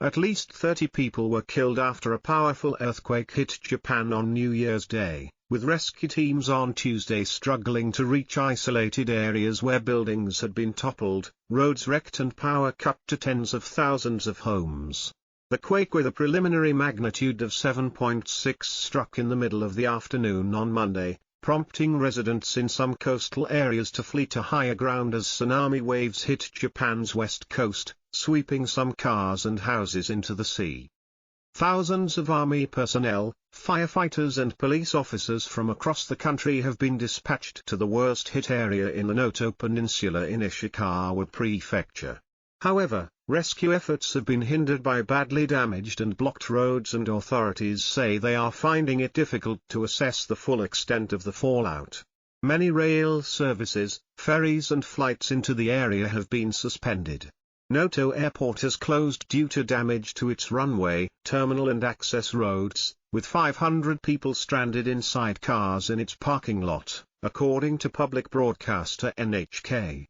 At least 30 people were killed after a powerful earthquake hit Japan on New Year's Day, with rescue teams on Tuesday struggling to reach isolated areas where buildings had been toppled, roads wrecked and power cut to tens of thousands of homes. The quake, with a preliminary magnitude of 7.6, struck in the middle of the afternoon on Monday, prompting residents in some coastal areas to flee to higher ground as tsunami waves hit Japan's west coast, sweeping some cars and houses into the sea. Thousands of army personnel, firefighters and police officers from across the country have been dispatched to the worst-hit area in the Noto Peninsula in Ishikawa Prefecture. However, rescue efforts have been hindered by badly damaged and blocked roads, and authorities say they are finding it difficult to assess the full extent of the fallout. Many rail services, ferries and flights into the area have been suspended. Noto Airport has closed due to damage to its runway, terminal and access roads, with 500 people stranded inside cars in its parking lot, according to public broadcaster NHK.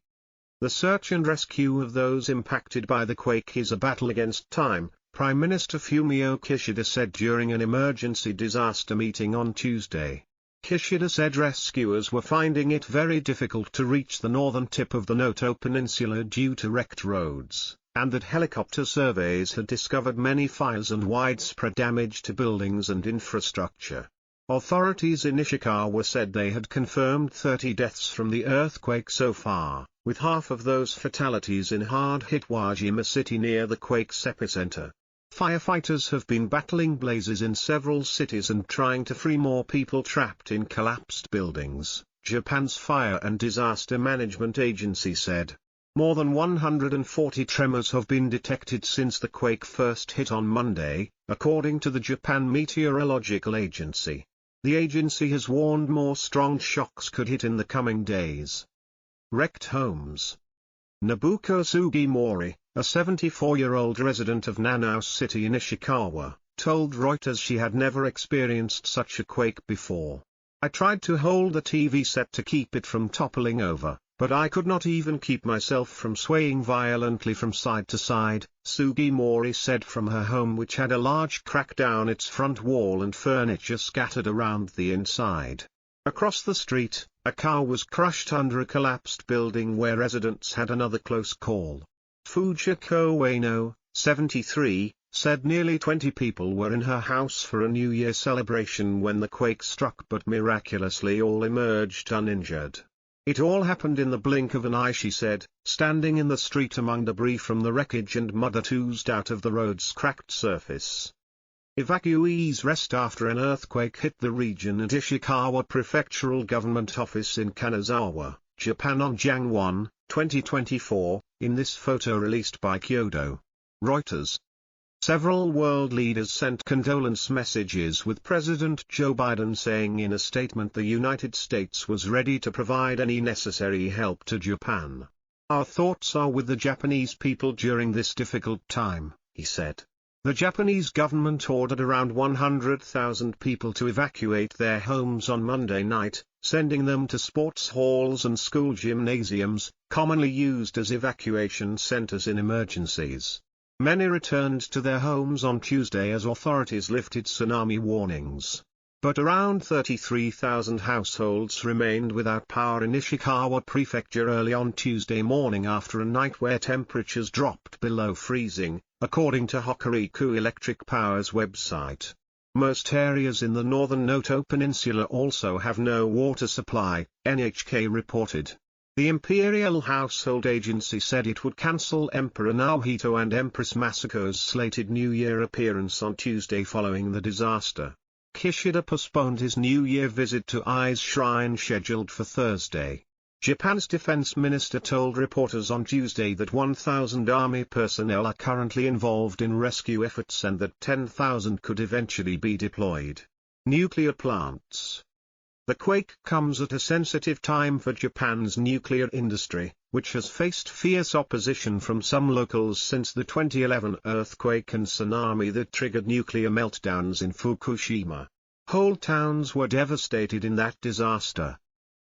The search and rescue of those impacted by the quake is a battle against time, Prime Minister Fumio Kishida said during an emergency disaster meeting on Tuesday. Kishida said rescuers were finding it very difficult to reach the northern tip of the Noto Peninsula due to wrecked roads, and that helicopter surveys had discovered many fires and widespread damage to buildings and infrastructure. Authorities in Ishikawa said they had confirmed 30 deaths from the earthquake so far, with half of those fatalities in hard-hit Wajima City near the quake's epicenter. Firefighters have been battling blazes in several cities and trying to free more people trapped in collapsed buildings, Japan's Fire and Disaster Management Agency said. More than 140 tremors have been detected since the quake first hit on Monday, according to the Japan Meteorological Agency. The agency has warned more strong shocks could hit in the coming days. Wrecked homes. Nobuko Sugimori, a 74-year-old resident of Nanao City in Ishikawa, told Reuters she had never experienced such a quake before. I tried to hold the TV set to keep it from toppling over, but I could not even keep myself from swaying violently from side to side, Sugimori said from her home, which had a large crack down its front wall and furniture scattered around the inside. Across the street, a car was crushed under a collapsed building where residents had another close call. Fujiko Ueno, 73, said nearly 20 people were in her house for a New Year celebration when the quake struck, but miraculously all emerged uninjured. It all happened in the blink of an eye, she said, standing in the street among debris from the wreckage and mud that oozed out of the road's cracked surface. Evacuees rest after an earthquake hit the region at Ishikawa Prefectural Government Office in Kanazawa, Japan on Jan 1, 2024, in this photo released by Kyodo. Reuters. Several world leaders sent condolence messages, with President Joe Biden saying in a statement the United States was ready to provide any necessary help to Japan. Our thoughts are with the Japanese people during this difficult time, he said. The Japanese government ordered around 100,000 people to evacuate their homes on Monday night, sending them to sports halls and school gymnasiums, commonly used as evacuation centers in emergencies. Many returned to their homes on Tuesday as authorities lifted tsunami warnings. But around 33,000 households remained without power in Ishikawa Prefecture early on Tuesday morning after a night where temperatures dropped below freezing, according to Hokuriku Electric Power's website. Most areas in the northern Noto Peninsula also have no water supply, NHK reported. The Imperial Household Agency said it would cancel Emperor Naohito and Empress Masako's slated New Year appearance on Tuesday following the disaster. Kishida postponed his New Year visit to Ai's shrine scheduled for Thursday. Japan's defense minister told reporters on Tuesday that 1,000 army personnel are currently involved in rescue efforts and that 10,000 could eventually be deployed. Nuclear plants. The quake comes at a sensitive time for Japan's nuclear industry, which has faced fierce opposition from some locals since the 2011 earthquake and tsunami that triggered nuclear meltdowns in Fukushima. Whole towns were devastated in that disaster.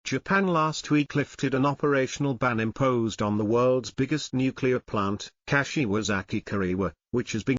Japan last week lifted an operational ban imposed on the world's biggest nuclear plant, Kashiwazaki Kariwa, which has been